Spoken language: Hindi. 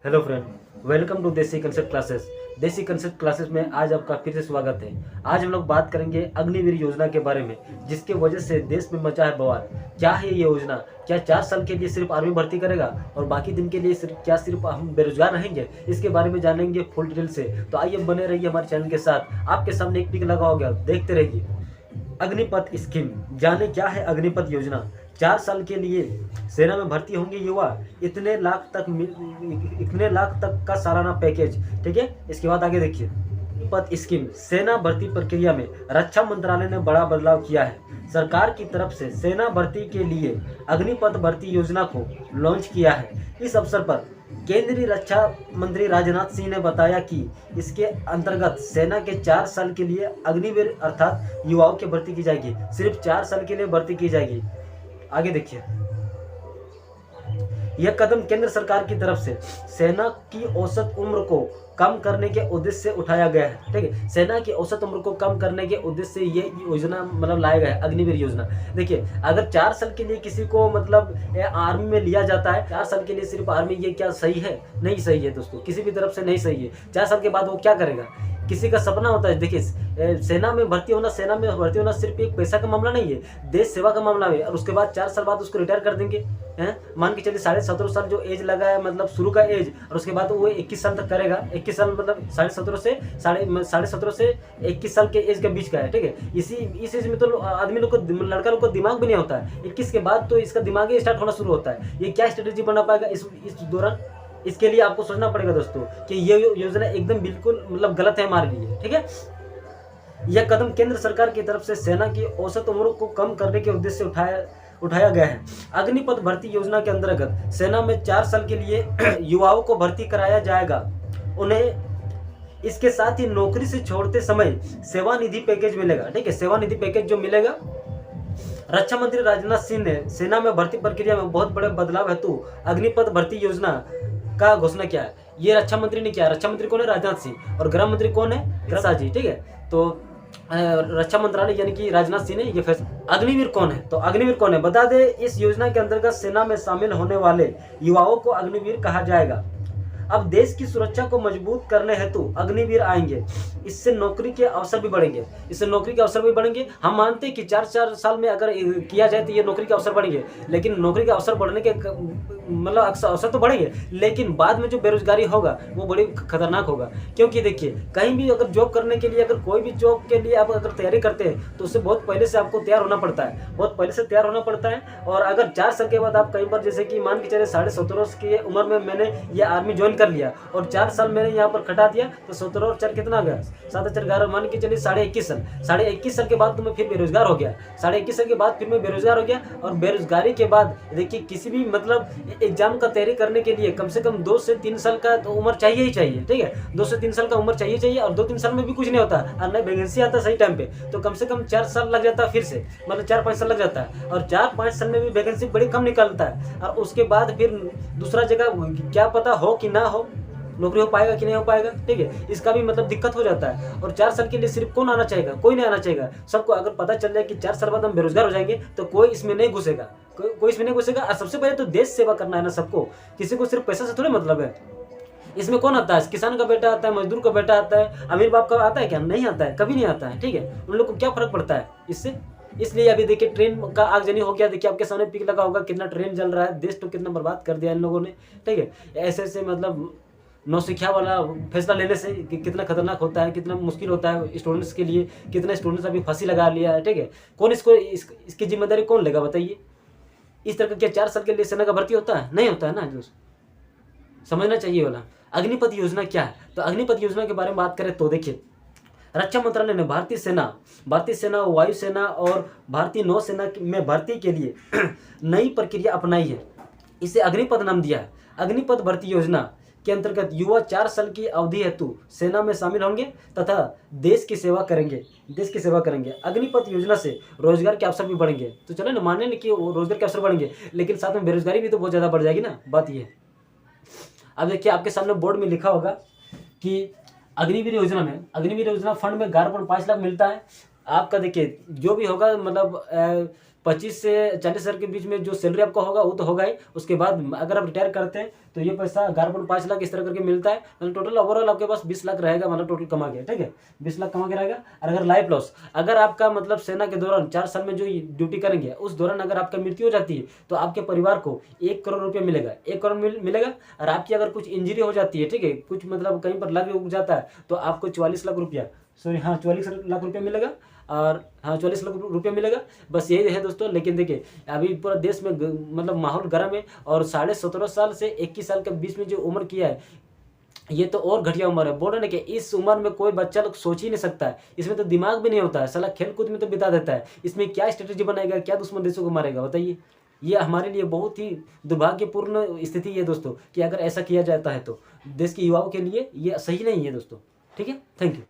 हेलो फ्रेंड, वेलकम टू देसी कंसेप्ट क्लासेस। देसी कंसेप्ट क्लासेस में आज आपका फिर से स्वागत है। आज हम लोग बात करेंगे अग्निवीर योजना के बारे में, जिसके वजह से देश में मचा है बवाल। क्या है ये योजना? क्या 4 साल के लिए सिर्फ आर्मी भर्ती करेगा और बाकी दिन के लिए सिर्फ हम बेरोजगार रहेंगे? इसके बारे में जानेंगे फुल डिटेल से। तो आइए बने रहिए हमारे चैनल के साथ। आपके सामने एक पिक लगा हो गया, देखते रहिए। अग्निपथ स्कीम, जाने क्या है अग्निपथ योजना। 4 साल के लिए सेना में भर्ती होंगे युवा, इतने लाख तक का सालाना पैकेज। ठीक है, इसके बाद आगे देखिए। अग्निपथ स्कीम, सेना भर्ती प्रक्रिया में रक्षा मंत्रालय ने बड़ा बदलाव किया है। सरकार की तरफ से सेना भर्ती के लिए अग्निपथ भर्ती योजना को लॉन्च किया है। इस अवसर पर केंद्रीय रक्षा मंत्री राजनाथ सिंह ने बताया कि इसके अंतर्गत सेना के 4 साल के लिए अग्निवीर अर्थात युवाओं की भर्ती की जाएगी। सिर्फ 4 साल के लिए भर्ती की जाएगी। आगे देखिए। यह कदम केंद्र सरकार की तरफ से सेना की औसत उम्र को कम करने के उद्देश्य से उठाया गया है। ठीक है, सेना की औसत उम्र को कम करने के उद्देश्य से ये योजना लाया गया है, अग्निवीर योजना। देखिए, अगर 4 साल के लिए किसी को आर्मी में लिया जाता है, 4 साल के लिए सिर्फ आर्मी, ये क्या सही है? नहीं सही है दोस्तों, किसी भी तरफ से नहीं सही है। 4 साल के बाद वो क्या करेगा? किसी का सपना होता है। देखिए, सेना में भर्ती होना सिर्फ एक पैसा का मामला नहीं है, देश सेवा का मामला है। और उसके बाद 4 साल बाद उसको रिटायर कर देंगे। हैं, मान के चलिए 17.5 साल जो एज लगा है, शुरू का एज, और उसके बाद वो 21 साल तक करेगा। 21 साल 17.5 से 21 साल के एज के बीच का है। ठीक है, इस एज में तो आदमी लोग को, लड़का लोग को दिमाग भी नहीं होता है। 21 के बाद तो इसका दिमाग ही स्टार्ट होना शुरू होता है। ये क्या स्ट्रेटेजी बना पाएगा इस दौरान? इसके लिए आपको सोचना पड़ेगा दोस्तों कि ये योजना एकदम बिल्कुल गलत है हमारे लिए। ठीक है, यह कदम केंद्र सरकार की तरफ से सेना की औसत उम्र को कम करने के उद्देश्य से उठाया गया है। अग्निपथ भर्ती योजना के अंतर्गत सेना में 4 साल के लिए युवाओं को भर्ती कराया जाएगा। उन्हें इसके साथ ही नौकरी से छोड़ते समय सेवानिधि पैकेज मिलेगा। ठीक है, सेवानिधि पैकेज जो मिलेगा। रक्षा मंत्री राजनाथ सिंह ने सेना में भर्ती प्रक्रिया में बहुत बड़े बदलाव हेतु अग्निपथ भर्ती योजना का घोषणा किया है। ये रक्षा मंत्री ने किया। रक्षा मंत्री कौन है? राजनाथ सिंह। और गृह मंत्री कौन है? गृह जी। ठीक है, तो रक्षा मंत्रालय यानी कि राजनाथ सिंह ने ये फैसला। अग्निवीर कौन है? तो अग्निवीर कौन है बता दे। इस योजना के अंतर्गत सेना में शामिल होने वाले युवाओं को अग्निवीर कहा जाएगा। अब देश की सुरक्षा को मजबूत करने हेतु अग्निवीर आएंगे। इससे नौकरी के अवसर भी बढ़ेंगे। हम मानते हैं कि 4 साल में अगर किया जाए तो ये नौकरी के अवसर बढ़ेंगे, लेकिन नौकरी के अवसर बढ़ने के अवसर तो बढ़ेंगे, लेकिन बाद में जो बेरोजगारी होगा वो बड़ी खतरनाक होगा। क्योंकि देखिए, कहीं भी अगर जॉब करने के लिए, अगर कोई भी जॉब के लिए आप अगर तैयारी करते हैं तो उससे बहुत पहले से आपको तैयार होना पड़ता है। और अगर 4 साल के बाद आप कहीं पर, जैसे कि मान के चले 17.5 की उम्र में मैंने ये आर्मी ज्वाइन कर लिया और 4 साल मैंने यहाँ पर खटा दिया, तो 17 और 4 कितना गया? 7 4 11, मान के चलिए 21.5 साल। 21.5 साल के बाद तो मैं फिर बेरोजगार हो गया। 21.5 साल के बाद फिर मैं बेरोजगार हो गया। और बेरोजगारी के बाद देखिए, किसी भी एग्जाम का तैयारी करने के लिए कम से कम 2 से 3 साल का तो उम्र चाहिए ही चाहिए। ठीक है, 2 से 3 साल का उम्र चाहिए। और 2-3 साल में भी कुछ नहीं होता और नई वैकेंसी आता सही टाइम पे, तो कम से कम 4 साल लग जाता है। फिर से 4-5 साल लग जाता है। और 4-5 साल में भी वैकेंसी बड़ी कम निकलता है। और उसके बाद फिर दूसरा जगह क्या पता हो कि ना हो, नौकरी हो पाएगा कि नहीं हो पाएगा। ठीक है, इसका भी दिक्कत हो जाता है। और 4 साल के लिए सिर्फ कौन आना चाहेगा? कोई नहीं आना चाहेगा। सबको अगर पता चल जाए कि 4 साल बाद हम बेरोजगार हो जाएंगे तो कोई इसमें नहीं घुसेगा। कोई इसमें नहीं घुसेगा। और सबसे पहले तो देश सेवा करना है ना सबको, किसी को सिर्फ पैसा से थोड़े मतलब है। इसमें कौन आता है? किसान का बेटा आता है, मजदूर का बेटा आता है, अमीर बाप का आता है क्या? नहीं आता है, कभी नहीं आता है। ठीक है, उन लोग को क्या फर्क पड़ता है इससे? इसलिए अभी देखिए, ट्रेन का आगजनी हो गया। देखिए, आपके सामने पिक लगा होगा, कितना ट्रेन चल रहा है। देश तो कितना बर्बाद कर दिया इन लोगों ने। ठीक है, ऐसे नौसिखिया वाला फैसला लेने से कितना खतरनाक होता है, कितना मुश्किल होता है स्टूडेंट्स के लिए। कितना स्टूडेंट्स अभी फांसी लगा लिया है। ठीक है, कौन इसकी जिम्मेदारी कौन लेगा बताइए? इस तरह का क्या 4 साल के लिए सेना का भर्ती होता है? नहीं होता है ना दोस्त, समझना चाहिए वाला। अग्निपथ योजना क्या है? तो अग्निपथ योजना के बारे में बात करें तो देखिए, रक्षा मंत्रालय ने भारतीय सेना, वायुसेना और भारतीय नौसेना में भर्ती के लिए नई प्रक्रिया अपनाई है। इसे अग्निपथ नाम दिया है। अग्निपथ भर्ती योजना के अंतर्गत युवा 4 साल की अवधि हेतु सेना में शामिल होंगे तथा देश की सेवा करेंगे। अग्निपथ योजना से रोजगार के अवसर भी बढ़ेंगे। तो चलो ना, माने नहीं कि रोजगार के अवसर बढ़ेंगे, लेकिन साथ में बेरोजगारी भी तो बहुत ज़्यादा बढ़ जाएगी ना। बात ये है। अब देखिए, आपके सामने बोर्ड में लिखा होगा कि अग्निवीर योजना फंड में 11.5 लाख मिलता है। आपका देखिए, जो भी होगा 25 से 40 हज़ार के बीच में जो सैलरी आपका होगा वो तो होगा ही। उसके बाद अगर आप रिटायर करते हैं तो ये पैसा 11.5 लाख इस तरह करके मिलता है। मतलब टोटल ओवरऑल आपके पास 20 लाख रहेगा, मतलब टोटल कमा के, ठीक है, 20 लाख कमा के रहेगा। और अगर लाइफ लॉस, अगर आपका मतलब सेना के दौरान 4 साल में जो ड्यूटी करेंगे उस दौरान अगर आपका मृत्यु हो जाती है तो आपके परिवार को 1 करोड़ रुपये मिलेगा, 1 करोड़ मिलेगा। और आपकी अगर कुछ इंजरी हो जाती है, ठीक है, कुछ मतलब कहीं पर लग उग जाता है तो आपको 44 लाख रुपया, सॉरी हाँ 44 लाख रुपया मिलेगा। और हाँ 44 लाख रुपया मिलेगा। बस यही है दोस्तों। लेकिन देखिए अभी पूरा देश में मतलब माहौल गर्म है, और 17.5 साल से 21 साल के बीच में जो उम्र किया है ये तो और घटिया उम्र है। बोल रहे ना कि इस उम्र में कोई बच्चा लोग सोच ही नहीं सकता है, इसमें तो दिमाग भी नहीं होता है, साला खेल कूद में तो बिता देता है। इसमें क्या स्ट्रेटेजी बनाएगा, क्या दुश्मन देशों को मारेगा, बताइए। ये हमारे लिए बहुत ही दुर्भाग्यपूर्ण स्थिति है दोस्तों कि अगर ऐसा किया जाता है तो देश के युवाओं के लिए ये सही नहीं है दोस्तों। ठीक है, थैंक यू।